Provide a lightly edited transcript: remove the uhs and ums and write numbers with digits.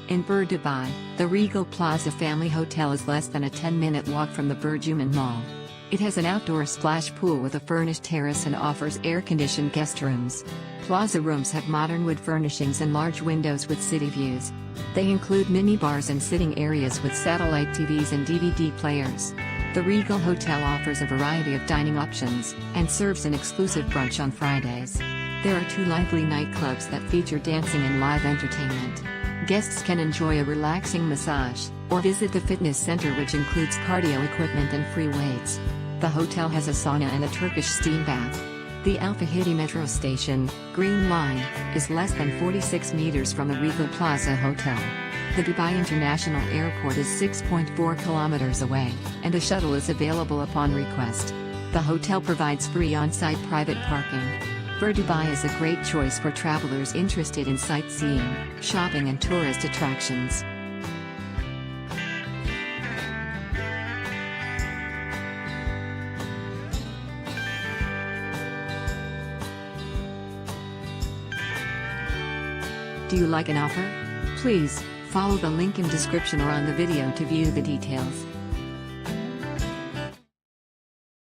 In Bur Dubai, the Regal Plaza family hotel is less than a 10-minute walk from the Burjuman Mall. It has an outdoor splash pool with a furnished terrace and offers air-conditioned guest rooms. Plaza rooms have modern wood furnishings and large windows with city views. They include minibars and sitting areas with satellite TVs and DVD players. The Regal Hotel offers a variety of dining options, and serves an exclusive brunch on Fridays. There are 2 lively nightclubs that feature dancing and live entertainment. Guests can enjoy a relaxing massage, or visit the fitness center which includes cardio equipment and free weights. The hotel has a sauna and a Turkish steam bath. The Al Fahidi metro station, Green Line, is less than 46 meters from the Regal Plaza Hotel. The Dubai International Airport is 6.4 kilometers away, and a shuttle is available upon request. The hotel provides free on-site private parking. Bur Dubai is a great choice for travelers interested in sightseeing, shopping and tourist attractions. Do you like an offer? Please follow the link in description or on the video to view the details.